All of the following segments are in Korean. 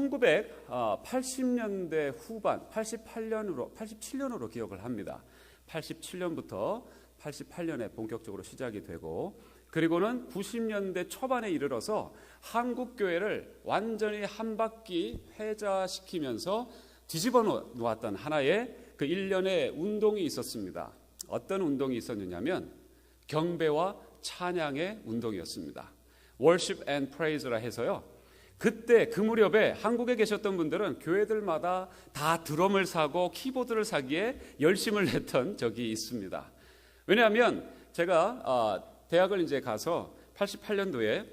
1980년대 후반 87년으로 기억을 합니다. 87년부터 88년에 본격적으로 시작이 되고, 그리고는 90년대 초반에 이르러서 한국 교회를 완전히 한 바퀴 회자시키면서 뒤집어 놓았던 하나의 그 일련의 운동이 있었습니다. 어떤 운동이 있었느냐면 경배와 찬양의 운동이었습니다. Worship and Praise라 해서요, 그때 그 무렵에 한국에 계셨던 분들은 교회들마다 다 드럼을 사고 키보드를 사기에 열심을 냈던 적이 있습니다. 왜냐하면 제가 대학을 이제 가서 88년도에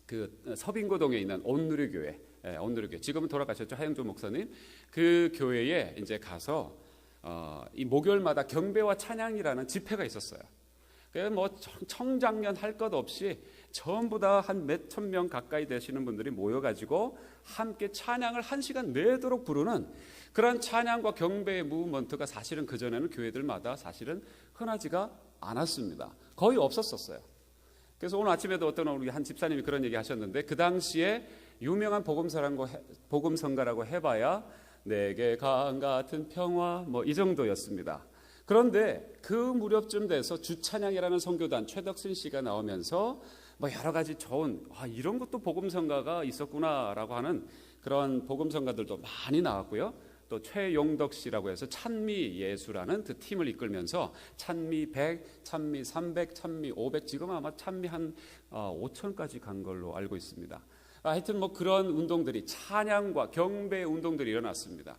그 서빙고동에 있는 온누리교회, 온누리교회, 지금은 돌아가셨죠, 하영조 목사님, 그 교회에 이제 가서 이 목요일마다 경배와 찬양이라는 집회가 있었어요. 뭐 청장년 할 것 없이 전부 다 한 몇천 명 가까이 되시는 분들이 모여가지고 함께 찬양을 1시간 내도록 부르는 그런 찬양과 경배의 무브먼트가 사실은 그전에는 교회들마다 사실은 흔하지가 않았습니다. 거의 없었었어요. 그래서 오늘 아침에도 어떤 우리 한 집사님이 그런 얘기 하셨는데, 그 당시에 유명한 복음성가라고 해봐야 내게 강 같은 평화 뭐 이 정도였습니다. 그런데 그 무렵쯤 돼서 주찬양이라는 선교단 최덕순 씨가 나오면서 뭐 여러 가지 좋은 이런 것도 복음성가가 있었구나라고 하는 그런 복음성가들도 많이 나왔고요. 또 최용덕 씨라고 해서 찬미 예수라는 그 팀을 이끌면서 찬미 100, 찬미 300, 찬미 500, 지금 아마 찬미 한 5천까지 간 걸로 알고 있습니다. 하여튼 뭐 그런 운동들이, 찬양과 경배 운동들이 일어났습니다.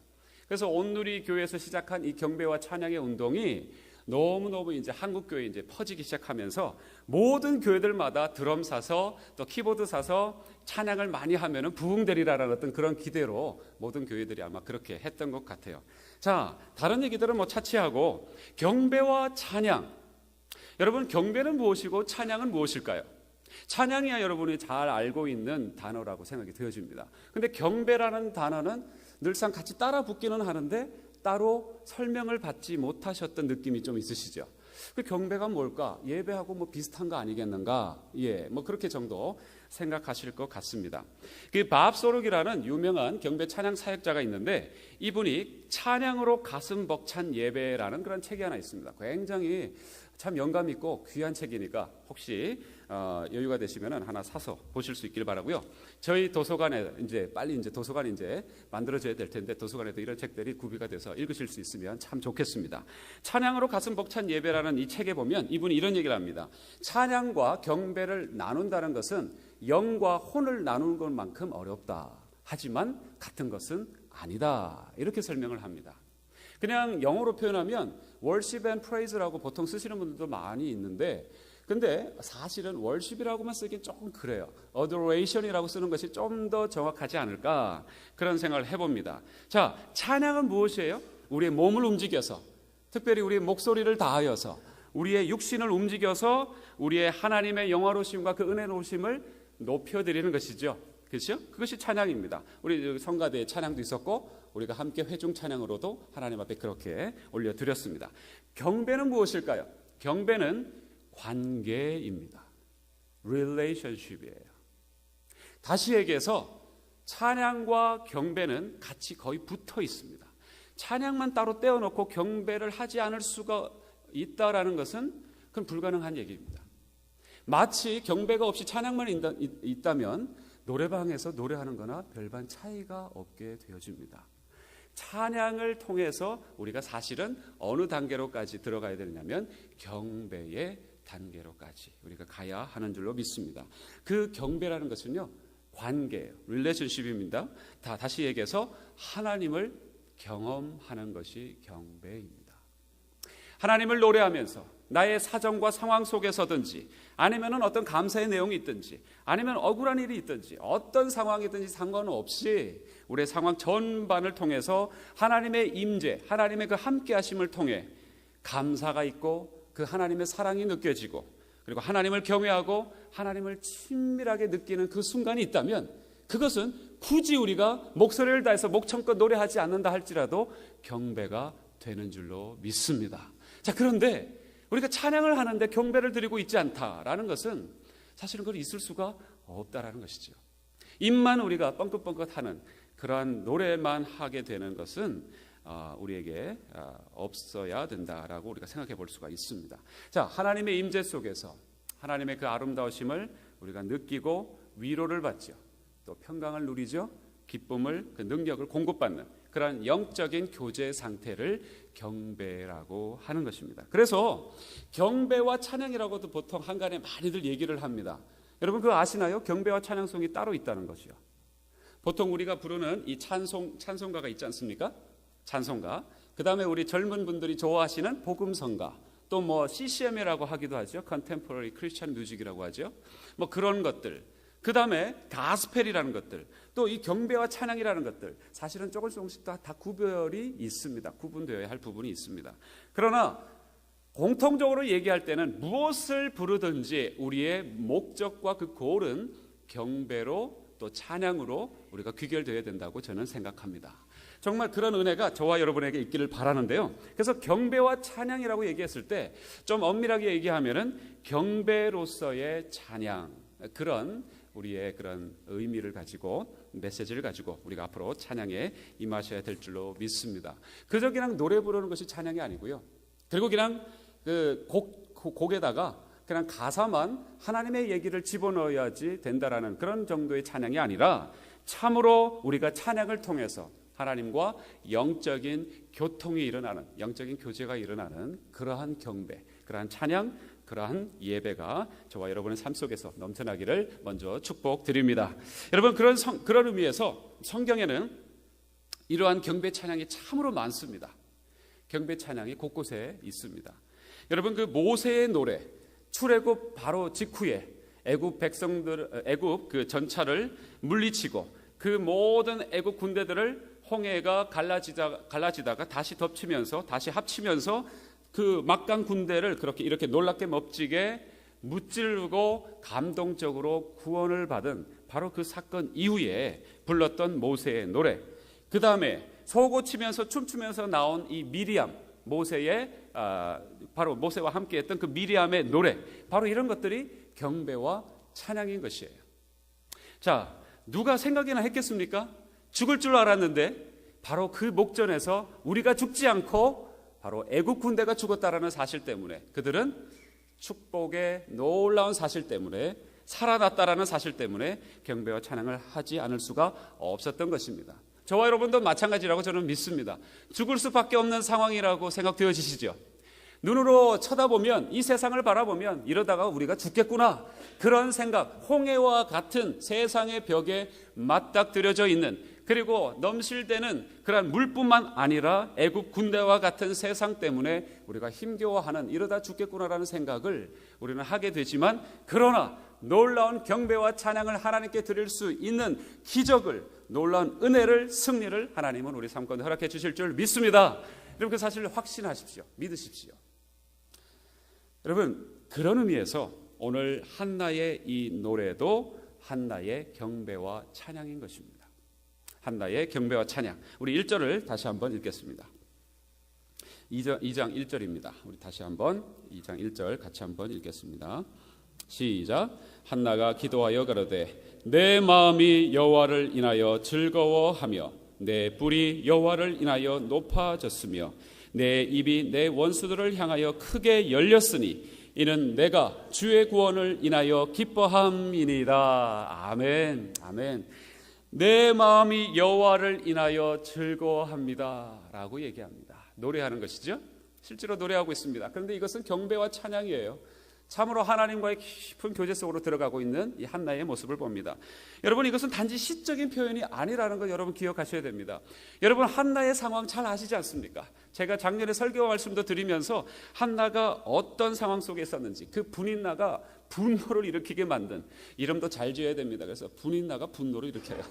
그래서 온누리 교회에서 시작한 이 경배와 찬양의 운동이 너무너무 이제 한국 교회에 이제 퍼지기 시작하면서 모든 교회들마다 드럼 사서 또 키보드 사서 찬양을 많이 하면은 부흥되리라라는 어떤 그런 기대로 모든 교회들이 아마 그렇게 했던 것 같아요. 자, 다른 얘기들은 뭐 차치하고 경배와 찬양. 여러분, 경배는 무엇이고 찬양은 무엇일까요? 찬양이야 여러분이 잘 알고 있는 단어라고 생각이 되어집니다. 근데 경배라는 단어는 늘상 같이 따라 붙기는 하는데 따로 설명을 받지 못하셨던 느낌이 좀 있으시죠? 그 경배가 뭘까? 예배하고 뭐 비슷한 거 아니겠는가? 뭐 그렇게 정도 생각하실 것 같습니다. 그 밥 소룩이라는 유명한 경배 찬양 사역자가 있는데, 이분이 찬양으로 가슴 벅찬 예배라는 그런 책이 하나 있습니다. 굉장히 참 영감 있고 귀한 책이니까 혹시 여유가 되시면 하나 사서 보실 수 있길 바라고요. 저희 도서관에 빨리 도서관이 만들어져야 될 텐데, 도서관에도 이런 책들이 구비가 돼서 읽으실 수 있으면 참 좋겠습니다. 찬양으로 가슴 벅찬 예배라는 이 책에 보면 이분이 이런 얘기를 합니다. 찬양과 경배를 나눈다는 것은 영과 혼을 나누는 것만큼 어렵다. 하지만 같은 것은 아니다. 이렇게 설명을 합니다. 그냥 영어로 표현하면 worship and praise라고 보통 쓰시는 분들도 많이 있는데, 근데 사실은 worship이라고만 쓰기엔 조금 그래요. adoration이라고 쓰는 것이 좀 더 정확하지 않을까, 그런 생각을 해봅니다. 자, 찬양은 무엇이에요? 우리의 몸을 움직여서, 특별히 우리의 목소리를 다하여서, 우리의 육신을 움직여서 우리의 하나님의 영화로우심과 그 은혜로우심을 높여드리는 것이죠. 그렇죠? 그것이 찬양입니다. 우리 성가대의 찬양도 있었고, 우리가 함께 회중 찬양으로도 하나님 앞에 그렇게 올려드렸습니다. 경배는 무엇일까요? 경배는 관계입니다. relationship이에요. 다시 얘기해서 찬양과 경배는 같이 거의 붙어 있습니다. 찬양만 따로 떼어놓고 경배를 하지 않을 수가 있다라는 것은 그건 불가능한 얘기입니다. 마치 경배가 없이 찬양만 있다면 노래방에서 노래하는 거나 별반 차이가 없게 되어집니다. 찬양을 통해서 우리가 사실은 어느 단계로까지 들어가야 되느냐면 경배의 단계로까지 우리가 가야 하는 줄로 믿습니다. 그 경배라는 것은요, 관계예요. 릴레이션십입니다. 다시 얘기해서 하나님을 경험하는 것이 경배입니다. 하나님을 노래하면서 나의 사정과 상황 속에서든지, 아니면 어떤 감사의 내용이 있든지, 아니면 억울한 일이 있든지, 어떤 상황이든지 상관없이 우리의 상황 전반을 통해서 하나님의 임재, 하나님의 그 함께하심을 통해 감사가 있고 그 하나님의 사랑이 느껴지고, 그리고 하나님을 경외하고 하나님을 친밀하게 느끼는 그 순간이 있다면, 그것은 굳이 우리가 목소리를 다해서 목청껏 노래하지 않는다 할지라도 경배가 되는 줄로 믿습니다. 자, 그런데 우리가 찬양을 하는데 경배를 드리고 있지 않다라는 것은 사실은 그걸 있을 수가 없다라는 것이죠. 입만 우리가 뻥긋뻥긋하는 그러한 노래만 하게 되는 것은 우리에게 없어야 된다라고 우리가 생각해 볼 수가 있습니다. 자, 하나님의 임재 속에서 하나님의 그 아름다우심을 우리가 느끼고 위로를 받죠. 또 평강을 누리죠. 기쁨을, 그 능력을 공급받는 그러한 영적인 교제 상태를 경배라고 하는 것입니다. 그래서 경배와 찬양이라고도 보통 한간에 많이들 얘기를 합니다. 여러분 그거 아시나요? 경배와 찬양송이 따로 있다는 것이요. 보통 우리가 부르는 이 찬송가가 있지 않습니까? 찬송가. 그 다음에 우리 젊은 분들이 좋아하시는 복음성가. 또 뭐 CCM이라고 하기도 하죠. Contemporary Christian Music이라고 하죠. 뭐 그런 것들. 그 다음에 가스펠이라는 것들. 또 이 경배와 찬양이라는 것들. 사실은 조금씩 다 구별이 있습니다. 구분되어야 할 부분이 있습니다. 그러나 공통적으로 얘기할 때는 무엇을 부르든지 우리의 목적과 그 골은 경배로 또 찬양으로 우리가 귀결되어야 된다고 저는 생각합니다. 정말 그런 은혜가 저와 여러분에게 있기를 바라는데요. 그래서 경배와 찬양이라고 얘기했을 때 좀 엄밀하게 얘기하면은 경배로서의 찬양, 그런 우리의 그런 의미를 가지고 메시지를 가지고 우리가 앞으로 찬양에 임하셔야 될 줄로 믿습니다. 그저 그냥 노래 부르는 것이 찬양이 아니고요. 그리고 그냥 그 곡에다가 그냥 가사만 하나님의 얘기를 집어넣어야지 된다라는 그런 정도의 찬양이 아니라 참으로 우리가 찬양을 통해서 하나님과 영적인 교통이 일어나는, 영적인 교제가 일어나는 그러한 경배, 그러한 찬양, 그러한 예배가 저와 여러분의 삶 속에서 넘쳐나기를 먼저 축복드립니다. 여러분 그런 의미에서 성경에는 이러한 경배 찬양이 참으로 많습니다. 경배 찬양이 곳곳에 있습니다. 여러분 그 모세의 노래, 출애굽 바로 직후에 애굽 그 전차를 물리치고 그 모든 애굽 군대들을 홍해가 갈라지다가 다시 덮치면서 다시 합치면서 그 막강 군대를 그렇게 이렇게 놀랍게 멋지게 무찌르고 감동적으로 구원을 받은 바로 그 사건 이후에 불렀던 모세의 노래. 그 다음에 소고치면서 춤추면서 나온 이 미리암, 모세의 바로 모세와 함께했던 그 미리암의 노래, 바로 이런 것들이 경배와 찬양인 것이에요. 자, 누가 생각이나 했겠습니까? 죽을 줄 알았는데 바로 그 목전에서 우리가 죽지 않고 바로 애국 군대가 죽었다라는 사실 때문에 그들은 축복의 놀라운 사실 때문에 살아났다라는 사실 때문에 경배와 찬양을 하지 않을 수가 없었던 것입니다. 저와 여러분도 마찬가지라고 저는 믿습니다. 죽을 수밖에 없는 상황이라고 생각되어지시죠? 눈으로 쳐다보면 이 세상을 바라보면 이러다가 우리가 죽겠구나, 그런 생각, 홍해와 같은 세상의 벽에 맞닥뜨려져 있는, 그리고 넘실대는 그런 물뿐만 아니라 애국 군대와 같은 세상 때문에 우리가 힘겨워하는, 이러다 죽겠구나라는 생각을 우리는 하게 되지만, 그러나 놀라운 경배와 찬양을 하나님께 드릴 수 있는 기적을, 놀라운 은혜를, 승리를 하나님은 우리 삶 가운데 허락해 주실 줄 믿습니다. 여러분 그 사실을 확신하십시오. 믿으십시오. 여러분 그런 의미에서 오늘 한나의 이 노래도 한나의 경배와 찬양인 것입니다. 한나의 경배와 찬양. 우리 1절을 다시 한번 읽겠습니다. 2장 1절입니다. 우리 다시 한번 2장 1절 같이 한번 읽겠습니다. 시작. 한나가 기도하여 가로되 내 마음이 여호와를 인하여 즐거워하며 내 뿔이 여호와를 인하여 높아졌으며 내 입이 내 원수들을 향하여 크게 열렸으니 이는 내가 주의 구원을 인하여 기뻐함이니라. 아멘. 아멘. 내 마음이 여호와를 인하여 즐거워합니다 라고 얘기합니다. 노래하는 것이죠. 실제로 노래하고 있습니다. 그런데 이것은 경배와 찬양이에요. 참으로 하나님과의 깊은 교제 속으로 들어가고 있는 이 한나의 모습을 봅니다. 여러분 이것은 단지 시적인 표현이 아니라는 걸 여러분 기억하셔야 됩니다. 여러분 한나의 상황 잘 아시지 않습니까? 제가 작년에 설교 말씀도 드리면서 한나가 어떤 상황 속에 있었는지, 그 분인나가 분노를 일으키게 만든, 이름도 잘 지어야 됩니다. 그래서 분인나가 분노를 일으켜요.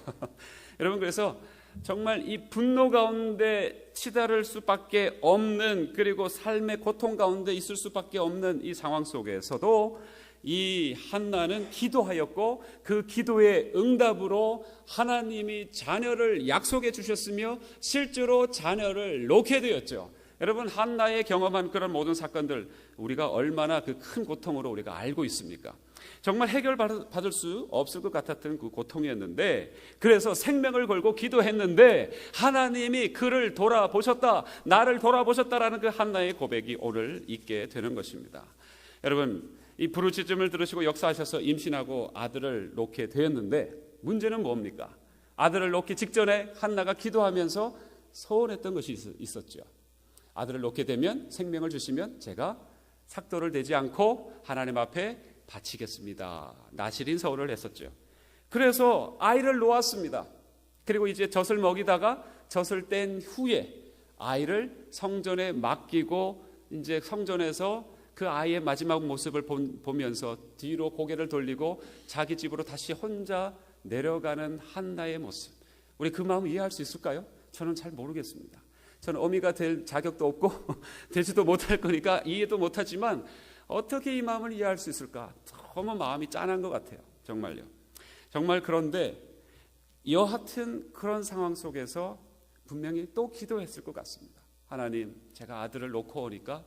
여러분 그래서 정말 이 분노 가운데 치달을 수밖에 없는, 그리고 삶의 고통 가운데 있을 수밖에 없는 이 상황 속에서도 이 한나는 기도하였고 그 기도의 응답으로 하나님이 자녀를 약속해 주셨으며 실제로 자녀를 놓게 되었죠. 여러분 한나의 경험한 그런 모든 사건들 우리가 얼마나 그 큰 고통으로 우리가 알고 있습니까? 정말 해결받을 수 없을 것 같았던 그 고통이었는데, 그래서 생명을 걸고 기도했는데 하나님이 그를 돌아보셨다, 나를 돌아보셨다라는 그 한나의 고백이 오늘 있게 되는 것입니다. 여러분, 이 부르짖음을 들으시고 역사하셔서 임신하고 아들을 놓게 되었는데, 문제는 뭡니까? 아들을 놓기 직전에 한나가 기도하면서 소원했던 것이 있었죠. 아들을 놓게 되면, 생명을 주시면 제가 삭도를 대지 않고 하나님 앞에 바치겠습니다. 나실인 서원을 했었죠. 그래서 아이를 놓았습니다. 그리고 이제 젖을 먹이다가 젖을 뗀 후에 아이를 성전에 맡기고, 이제 성전에서 그 아이의 마지막 모습을 보면서 뒤로 고개를 돌리고 자기 집으로 다시 혼자 내려가는 한나의 모습, 우리 그 마음 이해할 수 있을까요? 저는 잘 모르겠습니다. 저는 어미가 될 자격도 없고 되지도 못할 거니까 이해도 못하지만 어떻게 이 마음을 이해할 수 있을까? 너무 마음이 짠한 것 같아요. 정말요. 정말. 그런데 여하튼 그런 상황 속에서 분명히 또 기도했을 것 같습니다. 하나님, 제가 아들을 놓고 오니까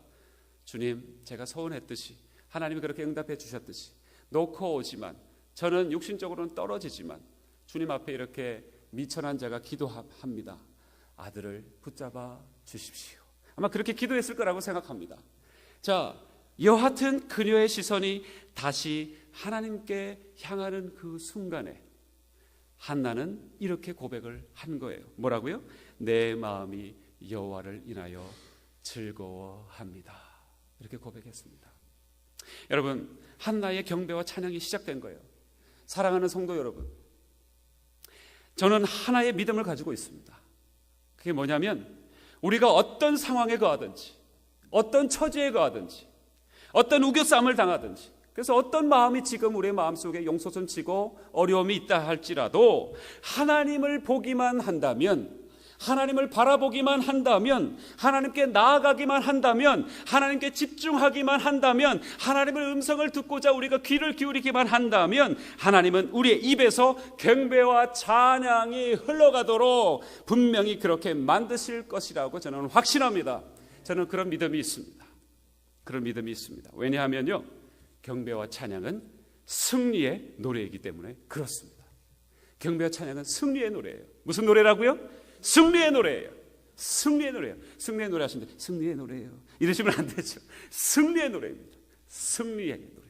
주님, 제가 소원했듯이 하나님이 그렇게 응답해 주셨듯이 놓고 오지만, 저는 육신적으로는 떨어지지만 주님 앞에 이렇게 미천한 자가 기도합니다. 아들을 붙잡아 주십시오. 아마 그렇게 기도했을 거라고 생각합니다. 자, 여하튼 그녀의 시선이 다시 하나님께 향하는 그 순간에 한나는 이렇게 고백을 한 거예요. 뭐라고요? 내 마음이 여호와를 인하여 즐거워합니다. 이렇게 고백했습니다. 여러분, 한나의 경배와 찬양이 시작된 거예요. 사랑하는 성도 여러분, 저는 하나의 믿음을 가지고 있습니다. 그게 뭐냐면, 우리가 어떤 상황에 거하든지, 어떤 처지에 거하든지, 어떤 우겨싸움을 당하든지, 그래서 어떤 마음이 지금 우리의 마음속에 용솟음 치고 어려움이 있다 할지라도 하나님을 보기만 한다면, 하나님을 바라보기만 한다면, 하나님께 나아가기만 한다면, 하나님께 집중하기만 한다면, 하나님의 음성을 듣고자 우리가 귀를 기울이기만 한다면 하나님은 우리의 입에서 경배와 찬양이 흘러가도록 분명히 그렇게 만드실 것이라고 저는 확신합니다. 저는 그런 믿음이 있습니다. 그런 믿음이 있습니다. 왜냐하면요, 경배와 찬양은 승리의 노래이기 때문에 그렇습니다. 경배와 찬양은 승리의 노래예요. 무슨 노래라고요? 승리의 노래예요. 승리의 노래예요. 승리의 노래 하시는데 승리의 노래예요 이러시면 안 되죠. 승리의 노래입니다. 승리의 노래.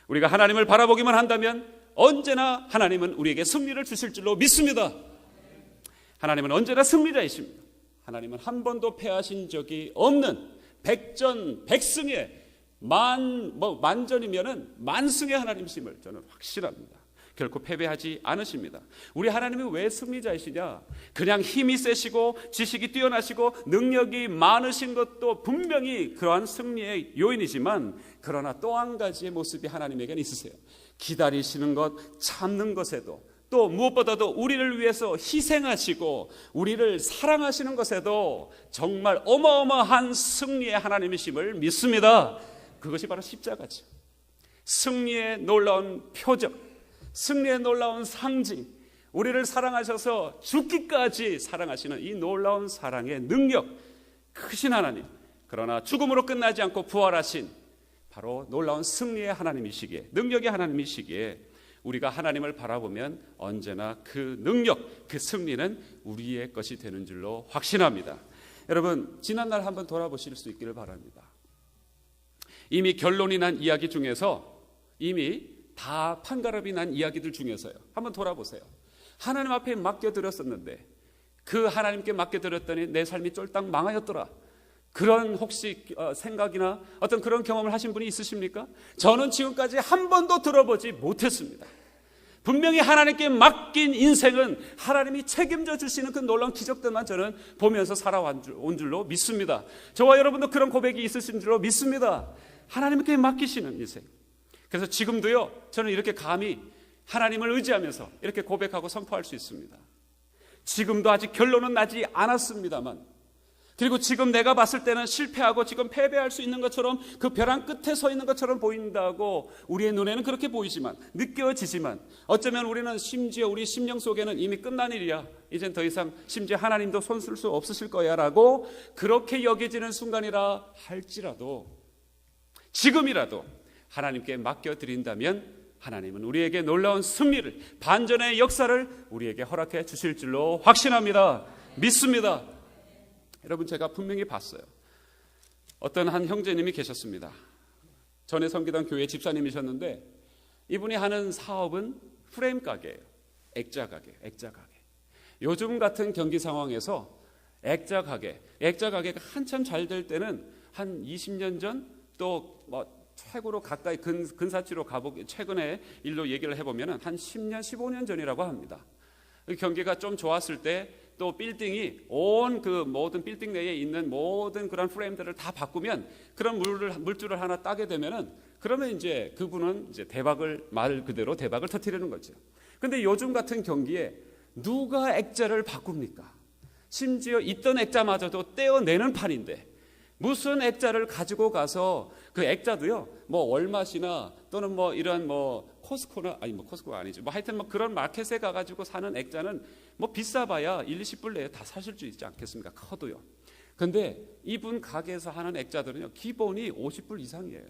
우리가 하나님을 바라보기만 한다면 언제나 하나님은 우리에게 승리를 주실 줄로 믿습니다. 하나님은 언제나 승리자이십니다. 하나님은 한 번도 패하신 적이 없는 백전백승의 만전이면은 만승의 하나님이심을 저는 확신합니다. 결코 패배하지 않으십니다. 우리 하나님이 왜 승리자이시냐? 그냥 힘이 세시고 지식이 뛰어나시고 능력이 많으신 것도 분명히 그러한 승리의 요인이지만, 그러나 또 한 가지의 모습이 하나님에게는 있으세요. 기다리시는 것, 참는 것에도, 또 무엇보다도 우리를 위해서 희생하시고 우리를 사랑하시는 것에도 정말 어마어마한 승리의 하나님이심을 믿습니다. 그것이 바로 십자가죠. 승리의 놀라운 표적, 승리의 놀라운 상징, 우리를 사랑하셔서 죽기까지 사랑하시는 이 놀라운 사랑의 능력, 크신 하나님, 그러나 죽음으로 끝나지 않고 부활하신 바로 놀라운 승리의 하나님이시기에, 능력의 하나님이시기에 우리가 하나님을 바라보면 언제나 그 능력, 그 승리는 우리의 것이 되는 줄로 확신합니다. 여러분, 지난날 한번 돌아보실 수 있기를 바랍니다. 이미 결론이 난 이야기 중에서, 이미 다 판가름이 난 이야기들 중에서요, 한번 돌아보세요. 하나님 앞에 맡겨드렸었는데 그 하나님께 맡겨드렸더니 내 삶이 쫄딱 망하였더라. 그런 혹시 생각이나 어떤 그런 경험을 하신 분이 있으십니까? 저는 지금까지 한 번도 들어보지 못했습니다. 분명히 하나님께 맡긴 인생은 하나님이 책임져 주시는 그 놀라운 기적들만 저는 보면서 살아온 줄로 믿습니다. 저와 여러분도 그런 고백이 있으신 줄로 믿습니다. 하나님께 맡기시는 인생. 그래서 지금도요, 저는 이렇게 감히 하나님을 의지하면서 이렇게 고백하고 선포할 수 있습니다. 지금도 아직 결론은 나지 않았습니다만, 그리고 지금 내가 봤을 때는 실패하고 지금 패배할 수 있는 것처럼, 그 벼랑 끝에 서 있는 것처럼 보인다고 우리의 눈에는 그렇게 보이지만, 느껴지지만, 어쩌면 우리는 심지어 우리 심령 속에는 이미 끝난 일이야, 이젠 더 이상 심지어 하나님도 손 쓸 수 없으실 거야 라고 그렇게 여겨지는 순간이라 할지라도, 지금이라도 하나님께 맡겨드린다면 하나님은 우리에게 놀라운 승리를, 반전의 역사를 우리에게 허락해 주실 줄로 확신합니다. 믿습니다. 여러분, 제가 분명히 봤어요. 어떤 한 형제님이 계셨습니다. 전에 섬기던 교회 집사님이셨는데 이분이 하는 사업은 프레임 가게예요. 액자 가게. 요즘 같은 경기 상황에서 액자 가게가 한참 잘 될 때는 한 20년 전, 또 최고로 가까이 근사치로 가보기 최근에 일로 얘기를 해보면 한 10년, 15년 전이라고 합니다. 경기가 좀 좋았을 때 또 빌딩이 온 그 모든 빌딩 내에 있는 모든 그런 프레임들을 다 바꾸면 그런 물줄을 하나 따게 되면은 그러면 이제 그분은 이제 말 그대로 대박을 터뜨리는 거죠. 근데 요즘 같은 경기에 누가 액자를 바꿉니까? 심지어 있던 액자마저도 떼어내는 판인데 무슨 액자를 가지고 가서 그 액자도요, 월마트나 또는 이런 코스코나, 코스코가 아니죠. 하여튼 그런 마켓에 가가지고 사는 액자는 비싸봐야 1, 20불 내에 다 사실 수 있지 않겠습니까? 커도요. 근데 이분 가게에서 하는 액자들은요, 기본이 50불 이상이에요.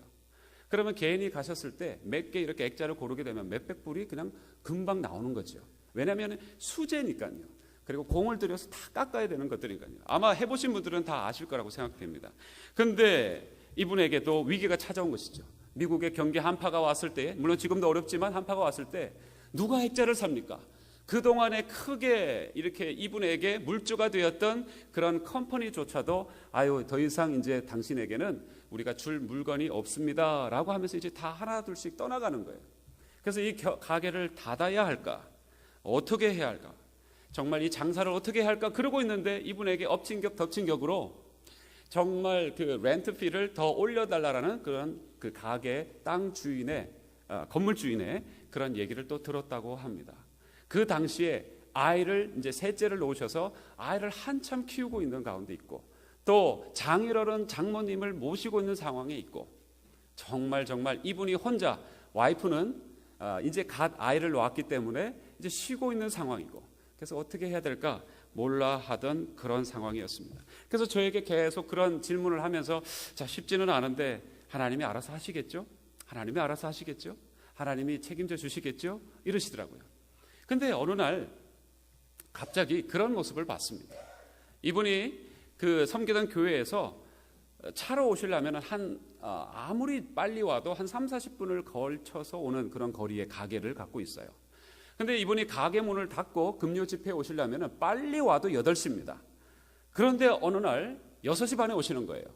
그러면 개인이 가셨을 때 몇 개 이렇게 액자를 고르게 되면 몇백 불이 그냥 금방 나오는 거죠. 왜냐하면 수제니까요. 그리고 공을 들여서 다 깎아야 되는 것들이니까요. 아마 해보신 분들은 다 아실 거라고 생각됩니다. 그런데 이분에게도 위기가 찾아온 것이죠. 미국의 경기 한파가 왔을 때, 물론 지금도 어렵지만 한파가 왔을 때 누가 액자를 삽니까? 그동안에 크게 이렇게 이분에게 물주가 되었던 그런 컴퍼니조차도 더 이상 이제 당신에게는 우리가 줄 물건이 없습니다 라고 하면서 이제 다 하나 둘씩 떠나가는 거예요. 그래서 이 가게를 닫아야 할까? 어떻게 해야 할까? 정말 이 장사를 어떻게 해야 할까? 그러고 있는데 이분에게 엎친 격 덮친 격으로 정말 그 렌트비를 더 올려달라는 그런 그 가게 땅 주인의 건물 주인의 그런 얘기를 또 들었다고 합니다. 그 당시에 아이를 이제 셋째를 놓으셔서 아이를 한참 키우고 있는 가운데 있고 또 장인어른 장모님을 모시고 있는 상황에 있고 정말 이분이 혼자 와이프는 이제 갓 아이를 놓았기 때문에 이제 쉬고 있는 상황이고 그래서 어떻게 해야 될까 몰라 하던 그런 상황이었습니다. 그래서 저에게 계속 그런 질문을 하면서 쉽지는 않은데 하나님이 알아서 하시겠죠? 하나님이 알아서 하시겠죠? 하나님이 책임져 주시겠죠? 이러시더라고요. 근데 어느 날 갑자기 그런 모습을 봤습니다. 이분이 그 섬기던 교회에서 차로 오시려면 아무리 빨리 와도 한 3, 40분을 걸쳐서 오는 그런 거리에 가게를 갖고 있어요. 근데 이분이 가게 문을 닫고 금요 집회에 오시려면 빨리 와도 8시입니다. 그런데 어느 날 6시 반에 오시는 거예요.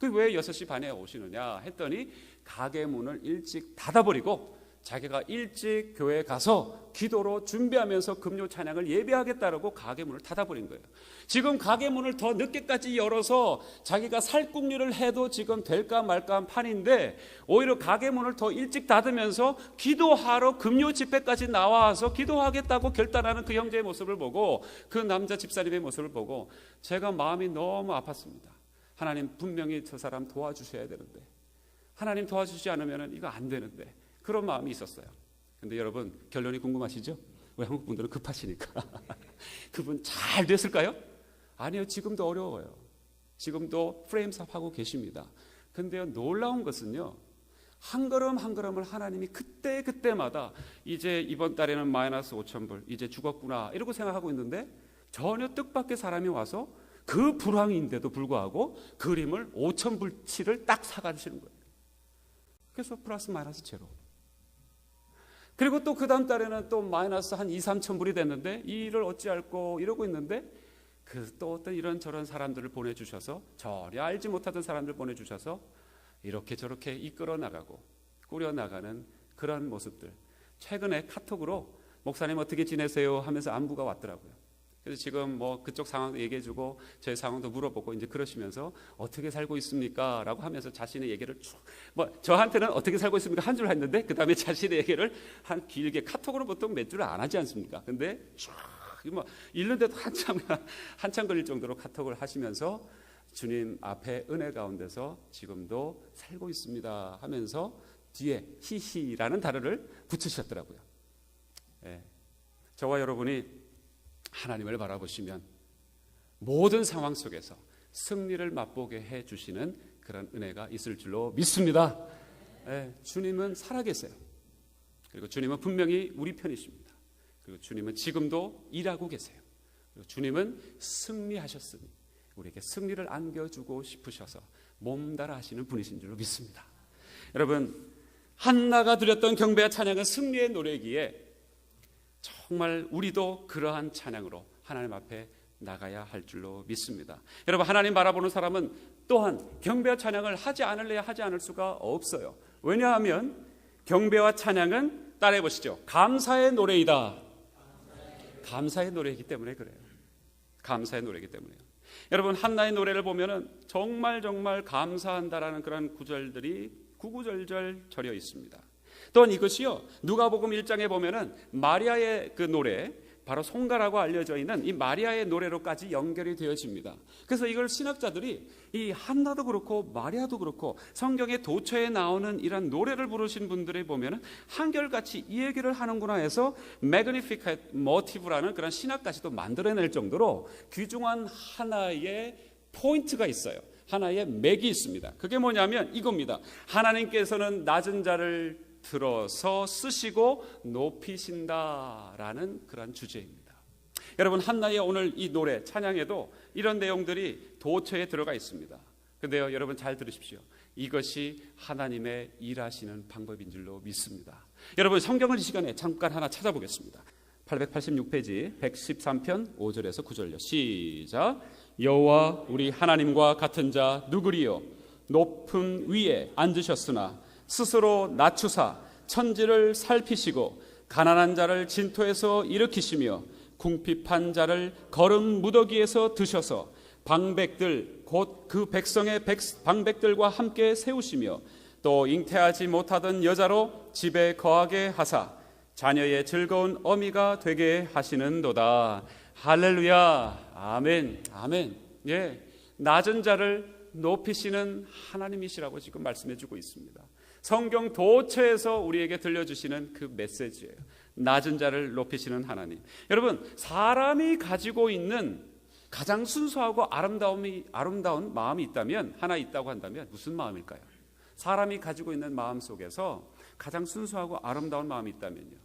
왜 6시 반에 오시느냐 했더니 가게 문을 일찍 닫아버리고 자기가 일찍 교회에 가서 기도로 준비하면서 금요 찬양을 예배하겠다라고 가게 문을 닫아버린 거예요. 지금 가게 문을 더 늦게까지 열어서 자기가 살궁리를 해도 지금 될까 말까 한 판인데 오히려 가게 문을 더 일찍 닫으면서 기도하러 금요 집회까지 나와서 기도하겠다고 결단하는 그 형제의 모습을 보고 그 남자 집사님의 모습을 보고 제가 마음이 너무 아팠습니다. 하나님 분명히 저 사람 도와주셔야 되는데 하나님 도와주시지 않으면 이거 안 되는데 그런 마음이 있었어요. 근데 여러분 결론이 궁금하시죠? 왜 한국 분들은 급하시니까. 그분 잘 됐을까요? 아니요. 지금도 어려워요. 지금도 프레임 사업하고 계십니다. 근데요 놀라운 것은요 한 걸음 한 걸음을 하나님이 그때마다 이제 이번 달에는 마이너스 5,000불 이제 죽었구나 이러고 생각하고 있는데 전혀 뜻밖의 사람이 와서 그 불황인데도 불구하고 그림을 5,000불치를 딱 사가주시는 거예요. 그래서 플러스 마이너스 제로. 그리고 또 그 다음 달에는 또 마이너스 한 2, 3천 불이 됐는데 이 일을 어찌할꼬 이러고 있는데 또 어떤 이런저런 사람들을 보내주셔서 전혀 알지 못하던 사람들 보내주셔서 이렇게 저렇게 이끌어 나가고 꾸려 나가는 그런 모습들. 최근에 카톡으로 목사님 어떻게 지내세요 하면서 안부가 왔더라고요. 그래서 지금 그쪽 상황도 얘기해주고 저의 상황도 물어보고 이제 그러시면서 어떻게 살고 있습니까? 라고 하면서 자신의 얘기를 쭉 저한테는 어떻게 살고 있습니까? 한 줄 했는데 그 다음에 자신의 얘기를 한 길게 카톡으로 보통 몇 줄을 안 하지 않습니까? 근데 쭉 읽는데도 한참 걸릴 정도로 카톡을 하시면서 주님 앞에 은혜 가운데서 지금도 살고 있습니다 하면서 뒤에 히히라는 단어를 붙이셨더라고요. 예. 저와 여러분이 하나님을 바라보시면 모든 상황 속에서 승리를 맛보게 해주시는 그런 은혜가 있을 줄로 믿습니다. 주님은 살아계세요. 그리고 주님은 분명히 우리 편이십니다. 그리고 주님은 지금도 일하고 계세요. 그리고 주님은 승리하셨으니 우리에게 승리를 안겨주고 싶으셔서 몸달아 하시는 분이신 줄로 믿습니다. 여러분, 한나가 드렸던 경배와 찬양은 승리의 노래이기에 정말 우리도 그러한 찬양으로 하나님 앞에 나가야 할 줄로 믿습니다. 여러분, 하나님 바라보는 사람은 또한 경배와 찬양을 하지 않을래야 하지 않을 수가 없어요. 왜냐하면 경배와 찬양은 따라해 보시죠. 감사의 노래이다. 감사의 노래이기 때문에 그래요. 감사의 노래이기 때문에요. 여러분, 한나의 노래를 보면은 정말 감사한다라는 그런 구절들이 구구절절 절여 있습니다. 또한 이것이요, 누가복음 1장에 보면은 마리아의 그 노래, 바로 송가라고 알려져 있는 이 마리아의 노래로까지 연결이 되어집니다. 그래서 이걸 신학자들이 이 한나도 그렇고 마리아도 그렇고 성경의 도처에 나오는 이런 노래를 부르신 분들이 보면은 한결같이 이 얘기를 하는구나 해서 Magnificat motive라는 그런 신학까지도 만들어낼 정도로 귀중한 하나의 포인트가 있어요. 하나의 맥이 있습니다. 그게 뭐냐면 이겁니다. 하나님께서는 낮은 자를 들어서 쓰시고 높이신다라는 그런 주제입니다. 여러분, 한나의 오늘 이 노래 찬양에도 이런 내용들이 도처에 들어가 있습니다. 그런데요, 여러분 잘 들으십시오. 이것이 하나님의 일하시는 방법인 줄로 믿습니다. 여러분, 성경을 이 시간에 잠깐 하나 찾아보겠습니다. 886페이지 113편 5절에서 9절요. 시작. 여호와 우리 하나님과 같은 자 누구리요? 높음 위에 앉으셨으나 스스로 낮추사 천지를 살피시고 가난한 자를 진토에서 일으키시며 궁핍한 자를 거름 무더기에서 드셔서 방백들 곧 그 백성의 방백들과 함께 세우시며 또 잉태하지 못하던 여자로 집에 거하게 하사 자녀의 즐거운 어미가 되게 하시는도다. 할렐루야. 아멘. 아멘. 예, 낮은 자를 높이시는 하나님이시라고 지금 말씀해주고 있습니다. 성경 도처에서 우리에게 들려주시는 그 메시지예요. 낮은 자를 높이시는 하나님. 여러분, 사람이 가지고 있는 가장 순수하고 아름다운 마음이 있다면, 하나 있다고 한다면 무슨 마음일까요? 사람이 가지고 있는 마음 속에서 가장 순수하고 아름다운 마음이 있다면요.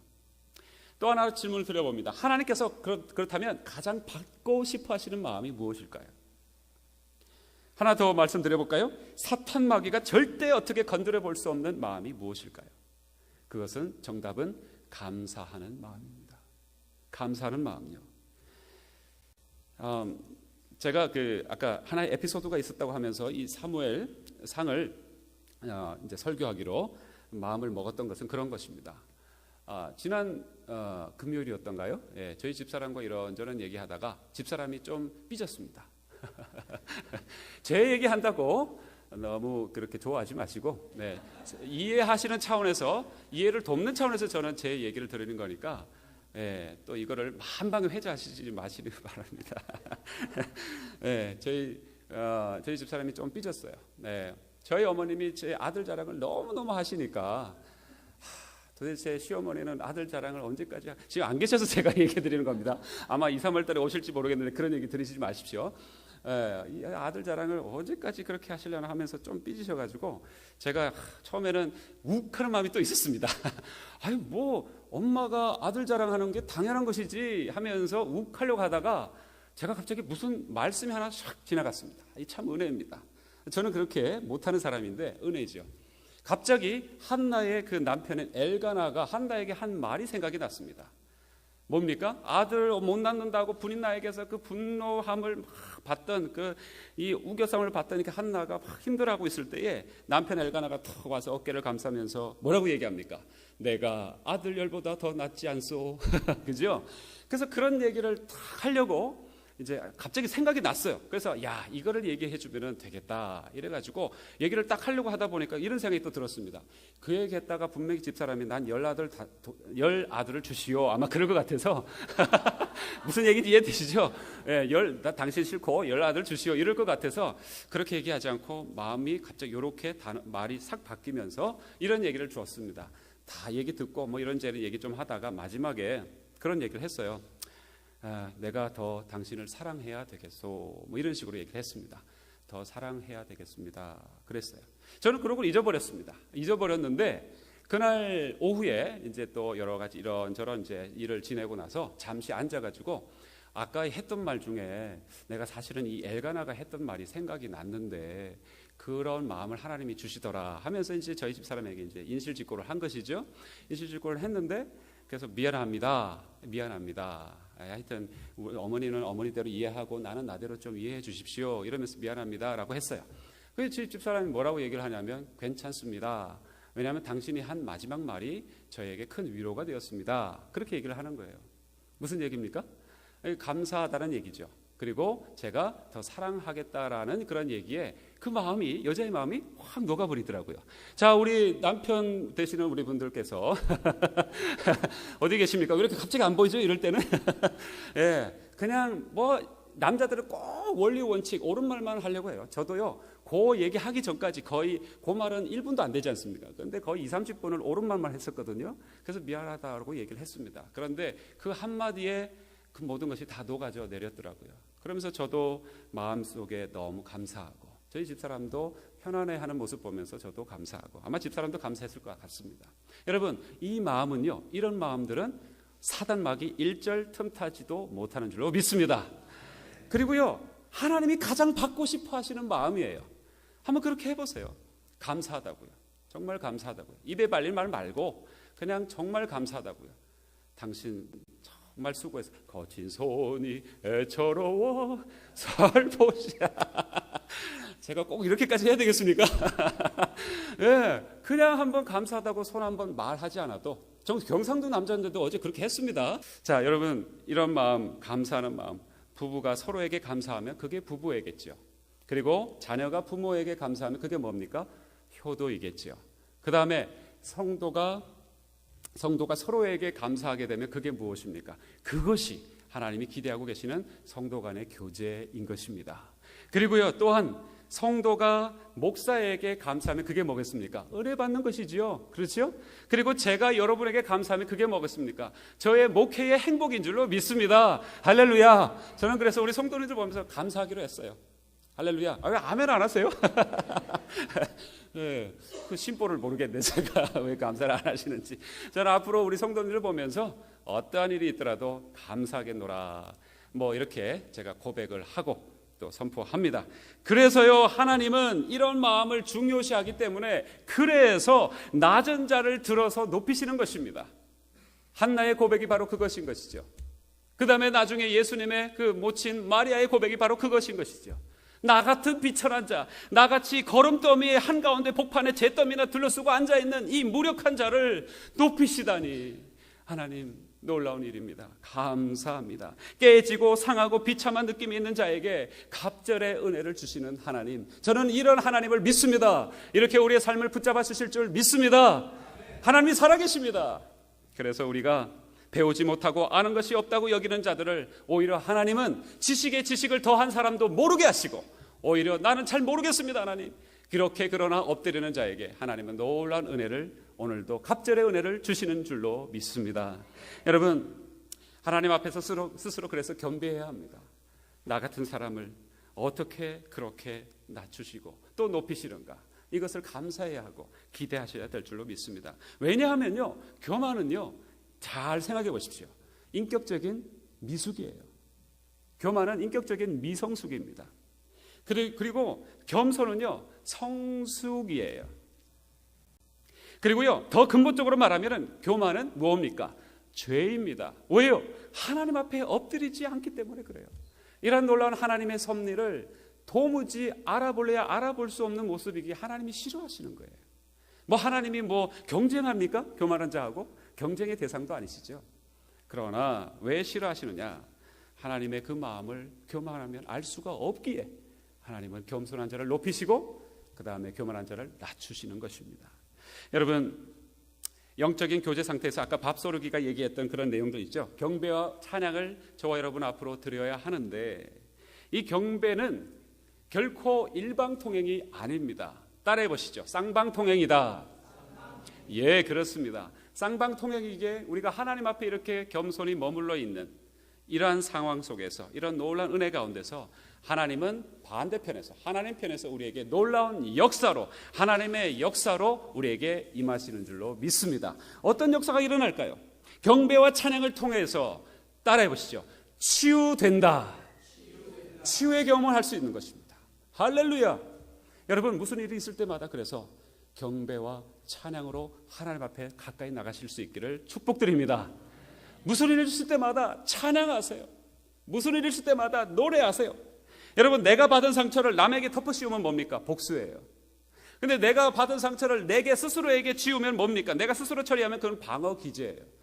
또 하나 질문을 드려봅니다. 하나님께서 그렇다면 가장 받고 싶어 하시는 마음이 무엇일까요? 하나 더 말씀드려볼까요? 사탄 마귀가 절대 어떻게 건드려 볼 수 없는 마음이 무엇일까요? 그것은 정답은 감사하는 마음입니다. 감사하는 마음요. 제가 아까 하나의 에피소드가 있었다고 하면서 이 사무엘 상을 이제 설교하기로 마음을 먹었던 것은 그런 것입니다. 지난 금요일이었던가요? 예, 저희 집사람과 이런저런 얘기하다가 집사람이 좀 삐졌습니다. 제 얘기한다고 너무 그렇게 좋아하지 마시고, 네, 이해하시는 차원에서, 이해를 돕는 차원에서 저는 제 얘기를 드리는 거니까, 예, 또 이거를 한 방에 회자하시지 마시기 바랍니다. 네, 저희 집사람이 좀 삐졌어요. 네, 저희 어머님이 제 아들 자랑을 너무너무 하시니까 도대체 시어머니는 아들 자랑을 언제까지 지금 안 계셔서 제가 얘기해 드리는 겁니다. 아마 2, 3월 달에 오실지 모르겠는데 그런 얘기 들으시지 마십시오. 이 아들 자랑을 언제까지 그렇게 하시려나 하면서 좀 삐지셔가지고 제가 처음에는 욱하는 마음이 또 있었습니다. 아유, 뭐 엄마가 아들 자랑하는 게 당연한 것이지 하면서 욱하려고 하다가 제가 갑자기 무슨 말씀이 하나 샥 지나갔습니다. 이 참 은혜입니다. 저는 그렇게 못하는 사람인데 은혜죠. 갑자기 한나의 그 남편인 엘가나가 한나에게 한 말이 생각이 났습니다. 뭡니까? 아들 못 낳는다고 분인 나에게서 그 분노함을 막 받던 이 우겨쌈을 받다니까 한나가 막 힘들어하고 있을 때에 남편 엘가나가 턱 와서 어깨를 감싸면서 뭐라고 얘기합니까? 내가 아들 열보다 더 낫지 않소. 그죠? 그래서 그런 얘기를 탁 하려고 이제 갑자기 생각이 났어요. 그래서 야, 이거를 얘기해 주면 되겠다 이래가지고 얘기를 딱 하려고 하다 보니까 이런 생각이 또 들었습니다. 그 얘기했다가 분명히 집사람이 난 10아들을 주시오, 아마 그럴 것 같아서 무슨 얘기인지 이해되시죠? 예, 나 당신 싫고 10아들 주시오 이럴 것 같아서 그렇게 얘기하지 않고 마음이 갑자기 이렇게 말이 싹 바뀌면서 이런 얘기를 주었습니다. 다 얘기 듣고 뭐 이런저런 얘기 좀 하다가 마지막에 그런 얘기를 했어요. 내가 더 당신을 사랑해야 되겠소, 뭐 이런 식으로 얘기를 했습니다. 더 사랑해야 되겠습니다. 그랬어요. 저는 그런 걸 잊어버렸습니다. 잊어버렸는데 그날 오후에 이제 또 여러 가지 이런저런 이제 일을 지내고 나서 잠시 앉아가지고 아까 했던 말 중에 내가 사실은 이 엘가나가 했던 말이 생각이 났는데 그런 마음을 하나님이 주시더라 하면서 이제 저희 집 사람에게 이제 인실직고를 한 것이죠. 인실직고를 했는데 그래서 미안합니다. 하여튼 어머니는 어머니대로 이해하고 나는 나대로 좀 이해해 주십시오. 이러면서 미안합니다라고 했어요. 그래서 저희 집 사람이 뭐라고 얘기를 하냐면 괜찮습니다. 왜냐하면 당신이 한 마지막 말이 저에게 큰 위로가 되었습니다. 그렇게 얘기를 하는 거예요. 무슨 얘기입니까? 감사하다는 얘기죠. 그리고 제가 더 사랑하겠다라는 그런 얘기에 그 마음이, 여자의 마음이 확 녹아버리더라고요. 자, 우리 남편 되시는 우리 분들께서 어디 계십니까? 왜 이렇게 갑자기 안 보이죠? 이럴 때는 예, 그냥 뭐 남자들은 꼭 원리 원칙 옳은 말만 하려고 해요. 저도요. 그 얘기하기 전까지 거의 그 말은 1분도 안 되지 않습니까? 그런데 거의 20-30분을 옳은 말만 했었거든요. 그래서 미안하다고 얘기를 했습니다. 그런데 그 한마디에 그 모든 것이 다 녹아져 내렸더라고요. 그러면서 저도 마음속에 너무 감사하고 저희 집사람도 편안해하는 모습 보면서 저도 감사하고 아마 집사람도 감사했을 것 같습니다. 여러분, 이 마음은요, 이런 마음들은 사단마귀 일절 틈타지도 못하는 줄로 믿습니다. 그리고요, 하나님이 가장 받고 싶어 하시는 마음이에요. 한번 그렇게 해보세요. 감사하다고요. 정말 감사하다고요. 입에 발릴 말 말고 그냥 정말 감사하다고요. 당신 정말 수고해서 거친 손이 애처로워 살포시야. 제가 꼭 이렇게까지 해야 되겠습니까? 예, 그냥 한번 감사하다고 손 한번 말하지 않아도 경상도 남자인데도 어제 그렇게 했습니다. 자, 여러분, 이런 마음, 감사하는 마음, 부부가 서로에게 감사하면 그게 부부애겠죠. 그리고 자녀가 부모에게 감사하면 그게 뭡니까? 효도이겠죠. 그 다음에 성도가 서로에게 감사하게 되면 그게 무엇입니까? 그것이 하나님이 기대하고 계시는 성도 간의 교제인 것입니다. 그리고요, 또한 성도가 목사에게 감사하면 그게 뭐겠습니까? 은혜 받는 것이지요. 그렇죠? 그리고 제가 여러분에게 감사하면 그게 뭐겠습니까? 저의 목회의 행복인 줄로 믿습니다. 할렐루야. 저는 그래서 우리 성도님들 보면서 감사하기로 했어요. 할렐루야. 왜 아멘 안 하세요? 네, 그 심보를 모르겠네, 제가 왜 감사를 안 하시는지. 저는 앞으로 우리 성도님들 보면서 어떠한 일이 있더라도 감사하겠노라, 뭐 이렇게 제가 고백을 하고 또 선포합니다. 그래서요, 하나님은 이런 마음을 중요시하기 때문에 그래서 낮은 자를 들어서 높이시는 것입니다. 한나의 고백이 바로 그것인 것이죠. 그 다음에 나중에 예수님의 그 모친 마리아의 고백이 바로 그것인 것이죠. 나 같은 비천한 자, 나같이 거름더미의 한가운데 복판에 잿더미나 둘러쓰고 앉아있는 이 무력한 자를 높이시다니 하나님, 놀라운 일입니다. 감사합니다. 깨지고 상하고 비참한 느낌이 있는 자에게 갑절의 은혜를 주시는 하나님, 저는 이런 하나님을 믿습니다. 이렇게 우리의 삶을 붙잡아 주실 줄 믿습니다. 하나님이 살아계십니다. 그래서 우리가 배우지 못하고 아는 것이 없다고 여기는 자들을 오히려 하나님은 지식에 지식을 더한 사람도 모르게 하시고, 오히려 나는 잘 모르겠습니다 하나님, 그렇게 그러나 엎드리는 자에게 하나님은 놀라운 은혜를, 오늘도 갑절의 은혜를 주시는 줄로 믿습니다. 여러분, 하나님 앞에서 스스로 그래서 겸비해야 합니다. 나 같은 사람을 어떻게 그렇게 낮추시고 또 높이시는가, 이것을 감사해야 하고 기대하셔야 될 줄로 믿습니다. 왜냐하면요, 교만은요, 잘 생각해 보십시오. 인격적인 미숙이에요. 교만은 인격적인 미성숙입니다. 그리고 겸손은요, 성숙이에요. 그리고요, 더 근본적으로 말하면 교만은 무엇입니까? 죄입니다. 왜요? 하나님 앞에 엎드리지 않기 때문에 그래요. 이런 놀라운 하나님의 섭리를 도무지 알아볼래야 알아볼 수 없는 모습이기에 하나님이 싫어하시는 거예요. 뭐 하나님이 뭐 경쟁합니까? 교만한 자하고? 경쟁의 대상도 아니시죠. 그러나 왜 싫어하시느냐? 하나님의 그 마음을 교만하면 알 수가 없기에 하나님은 겸손한 자를 높이시고 그 다음에 교만한 자를 낮추시는 것입니다. 여러분, 영적인 교제 상태에서 아까 밥소르기가 얘기했던 그런 내용도 있죠. 경배와 찬양을 저와 여러분 앞으로 드려야 하는데, 이 경배는 결코 일방통행이 아닙니다. 따라해 보시죠. 쌍방통행이다. 예, 그렇습니다. 쌍방통행이기에 우리가 하나님 앞에 이렇게 겸손히 머물러 있는 이러한 상황 속에서, 이런 놀라운 은혜 가운데서 하나님은 반대편에서, 하나님 편에서 우리에게 놀라운 역사로, 하나님의 역사로 우리에게 임하시는 줄로 믿습니다. 어떤 역사가 일어날까요? 경배와 찬양을 통해서 따라해 보시죠. 치유된다. 치유의 경험을 할 수 있는 것입니다. 할렐루야. 여러분, 무슨 일이 있을 때마다 그래서 경배와 찬양으로 하나님 앞에 가까이 나가실 수 있기를 축복드립니다. 무슨 일이 있을 때마다 찬양하세요. 무슨 일이 있을 때마다 노래하세요. 여러분, 내가 받은 상처를 남에게 덮어씌우면 뭡니까? 복수예요. 근데 내가 받은 상처를 내게 스스로에게 지우면 뭡니까? 내가 스스로 처리하면 그건 방어 기제예요.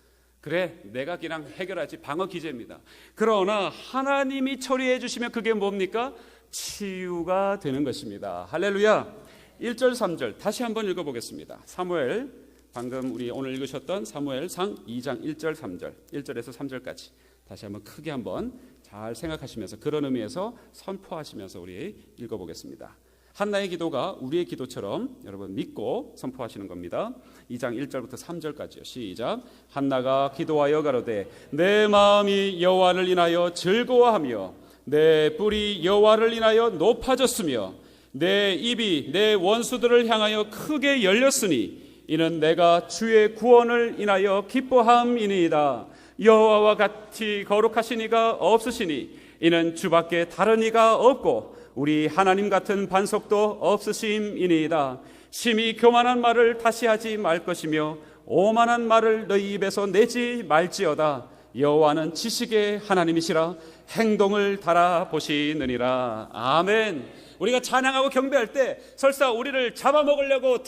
그래, 내가 그냥 해결하지, 방어 기제입니다. 그러나 하나님이 처리해 주시면 그게 뭡니까? 치유가 되는 것입니다. 할렐루야. 1절 3절 다시 한번 읽어보겠습니다. 사무엘, 방금 우리 오늘 읽으셨던 사무엘상 2장 1절 3절, 1절에서 3절까지 다시 한번 크게 한번 잘 생각하시면서, 그런 의미에서 선포하시면서 우리 읽어보겠습니다. 한나의 기도가 우리의 기도처럼 여러분 믿고 선포하시는 겁니다. 2장 1절부터 3절까지요. 시작. 한나가 기도하여 가로되 내 마음이 여호와를 인하여 즐거워하며 내 뿔이 여호와를 인하여 높아졌으며 내 입이 내 원수들을 향하여 크게 열렸으니 이는 내가 주의 구원을 인하여 기뻐함이니이다. 여호와와 같이 거룩하신 이가 없으시니 이는 주밖에 다른 이가 없고 우리 하나님 같은 반석도 없으심이니이다. 심히 교만한 말을 다시 하지 말 것이며 오만한 말을 너희 입에서 내지 말지어다. 여호와는 지식의 하나님이시라 행동을 달아보시느니라. 아멘. 우리가 찬양하고 경배할 때 설사 우리를 잡아먹으려고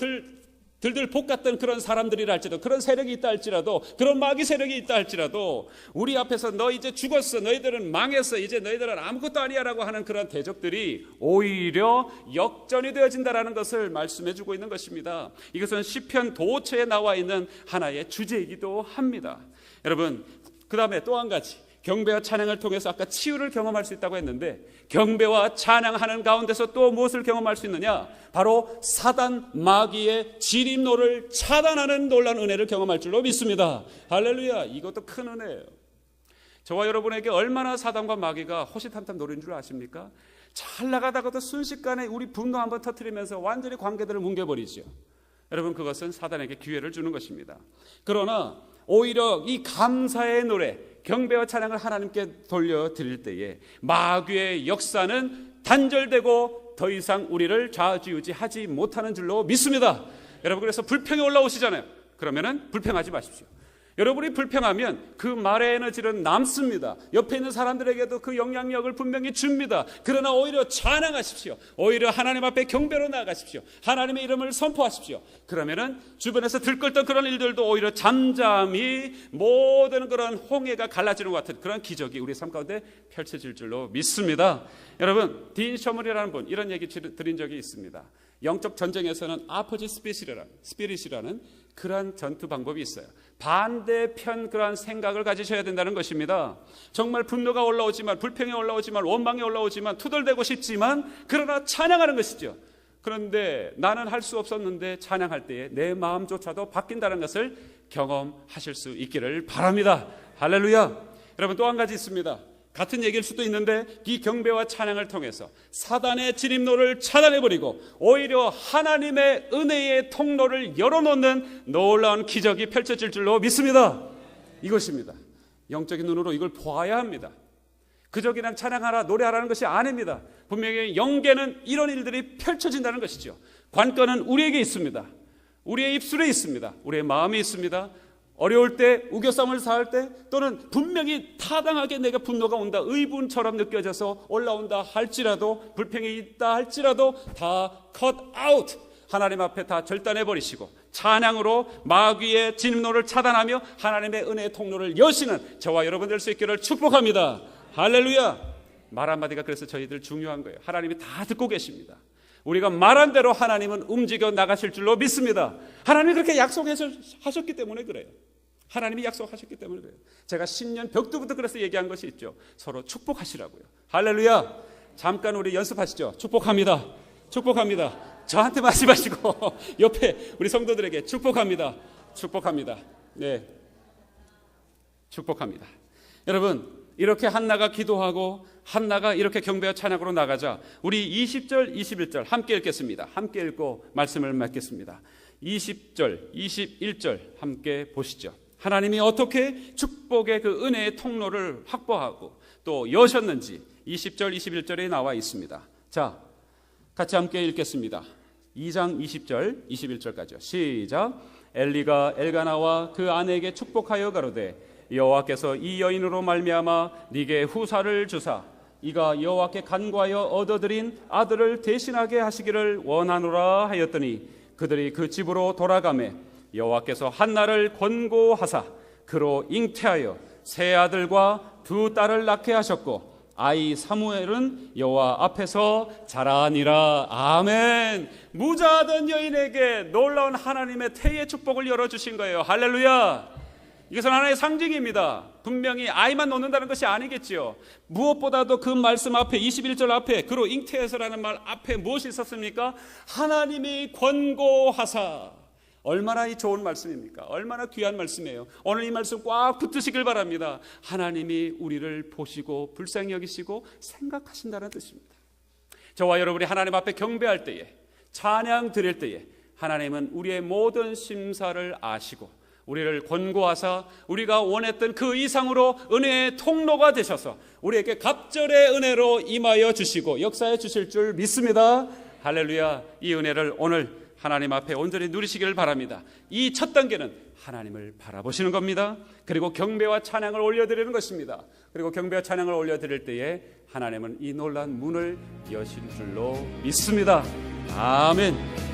들들 볶았던 그런 사람들이라 할지라도, 그런 세력이 있다 할지라도, 그런 마귀 세력이 있다 할지라도 우리 앞에서 너 이제 죽었어, 너희들은 망했어, 이제 너희들은 아무것도 아니야 라고 하는 그런 대적들이 오히려 역전이 되어진다라는 것을 말씀해 주고 있는 것입니다. 이것은 시편 도처에 나와 있는 하나의 주제이기도 합니다. 여러분, 그 다음에 또 한 가지, 경배와 찬양을 통해서 아까 치유를 경험할 수 있다고 했는데, 경배와 찬양하는 가운데서 또 무엇을 경험할 수 있느냐? 바로 사단 마귀의 진입로를 차단하는 놀라운 은혜를 경험할 줄로 믿습니다. 할렐루야. 이것도 큰 은혜예요. 저와 여러분에게 얼마나 사단과 마귀가 호시탐탐 노린 줄 아십니까? 잘 나가다가도 순식간에 우리 분노 한번 터뜨리면서 완전히 관계들을 뭉개버리죠. 여러분, 그것은 사단에게 기회를 주는 것입니다. 그러나 오히려 이 감사의 노래, 경배와 찬양을 하나님께 돌려드릴 때에 마귀의 역사는 단절되고 더 이상 우리를 좌지우지하지 못하는 줄로 믿습니다. 여러분, 그래서 불평이 올라오시잖아요. 그러면은 불평하지 마십시오. 여러분이 불평하면 그 말의 에너지는 남습니다. 옆에 있는 사람들에게도 그 영향력을 분명히 줍니다. 그러나 오히려 찬양하십시오. 오히려 하나님 앞에 경배로 나아가십시오. 하나님의 이름을 선포하십시오. 그러면은 주변에서 들끓던 그런 일들도 오히려 잠잠히 모든 그런 홍해가 갈라지는 것 같은 그런 기적이 우리 삶 가운데 펼쳐질 줄로 믿습니다. 여러분, 딘 셔먼이라는 분, 이런 얘기 드린 적이 있습니다. 영적 전쟁에서는 아포지 스피릿이라는 그러한 전투 방법이 있어요. 반대편 그러한 생각을 가지셔야 된다는 것입니다. 정말 분노가 올라오지만, 불평이 올라오지만, 원망이 올라오지만, 투덜대고 싶지만, 그러나 찬양하는 것이죠. 그런데 나는 할 수 없었는데 찬양할 때에 내 마음조차도 바뀐다는 것을 경험하실 수 있기를 바랍니다. 할렐루야. 여러분, 또 한 가지 있습니다. 같은 얘기일 수도 있는데, 이 경배와 찬양을 통해서 사단의 진입로를 차단해버리고 오히려 하나님의 은혜의 통로를 열어놓는 놀라운 기적이 펼쳐질 줄로 믿습니다. 이것입니다. 영적인 눈으로 이걸 보아야 합니다. 그저 그냥 찬양하라, 노래하라는 것이 아닙니다. 분명히 영계는 이런 일들이 펼쳐진다는 것이죠. 관건은 우리에게 있습니다. 우리의 입술에 있습니다. 우리의 마음에 있습니다. 어려울 때, 우겨쌈을 사할 때, 또는 분명히 타당하게 내가 분노가 온다, 의분처럼 느껴져서 올라온다 할지라도, 불평이 있다 할지라도 다 cut out, 하나님 앞에 다 절단해버리시고 찬양으로 마귀의 진입로를 차단하며 하나님의 은혜의 통로를 여시는 저와 여러분 될 수 있기를 축복합니다. 할렐루야. 말 한마디가 그래서 저희들 중요한 거예요. 하나님이 다 듣고 계십니다. 우리가 말한 대로 하나님은 움직여 나가실 줄로 믿습니다. 하나님이 그렇게 약속하셨기 때문에 그래요. 하나님이 약속하셨기 때문에 그래요. 제가 신년 벽두부터 그래서 얘기한 것이 있죠. 서로 축복하시라고요. 할렐루야. 잠깐 우리 연습하시죠. 축복합니다. 축복합니다. 저한테만 하지 마시고 옆에 우리 성도들에게 축복합니다. 축복합니다. 네, 축복합니다. 여러분, 이렇게 한나가 기도하고 한나가 이렇게 경배와 찬양으로 나가자 우리 20절, 21절 함께 읽겠습니다. 함께 읽고 말씀을 맺겠습니다. 20절, 21절 함께 보시죠. 하나님이 어떻게 축복의 그 은혜의 통로를 확보하고 또 여셨는지 20절, 21절에 나와 있습니다. 자, 같이 함께 읽겠습니다. 2장 20절, 21절까지요. 시작. 엘리가 엘가나와 그 아내에게 축복하여 가로되 여호와께서 이 여인으로 말미암아 네게 후사를 주사 이가 여호와께 간구하여 얻어들인 아들을 대신하게 하시기를 원하노라 하였더니 그들이 그 집으로 돌아가매 여호와께서 한나를 권고하사 그로 잉태하여 세 아들과 두 딸을 낳게 하셨고 아이 사무엘은 여호와 앞에서 자라니라. 아멘. 무자하던 여인에게 놀라운 하나님의 태의 축복을 열어주신 거예요. 할렐루야. 이것은 하나의 상징입니다. 분명히 아이만 놓는다는 것이 아니겠지요. 무엇보다도 그 말씀 앞에 21절 앞에 그로 잉태해서라는 말 앞에 무엇이 있었습니까? 하나님이 권고하사. 얼마나 이 좋은 말씀입니까? 얼마나 귀한 말씀이에요. 오늘 이 말씀 꽉 붙으시길 바랍니다. 하나님이 우리를 보시고 불쌍히 여기시고 생각하신다는 뜻입니다. 저와 여러분이 하나님 앞에 경배할 때에 찬양 드릴 때에 하나님은 우리의 모든 심사를 아시고 우리를 권고하사 우리가 원했던 그 이상으로 은혜의 통로가 되셔서 우리에게 갑절의 은혜로 임하여 주시고 역사해 주실 줄 믿습니다. 할렐루야. 이 은혜를 오늘 하나님 앞에 온전히 누리시기를 바랍니다. 이 첫 단계는 하나님을 바라보시는 겁니다. 그리고 경배와 찬양을 올려드리는 것입니다. 그리고 경배와 찬양을 올려드릴 때에 하나님은 이 놀라운 문을 여실 줄로 믿습니다. 아멘.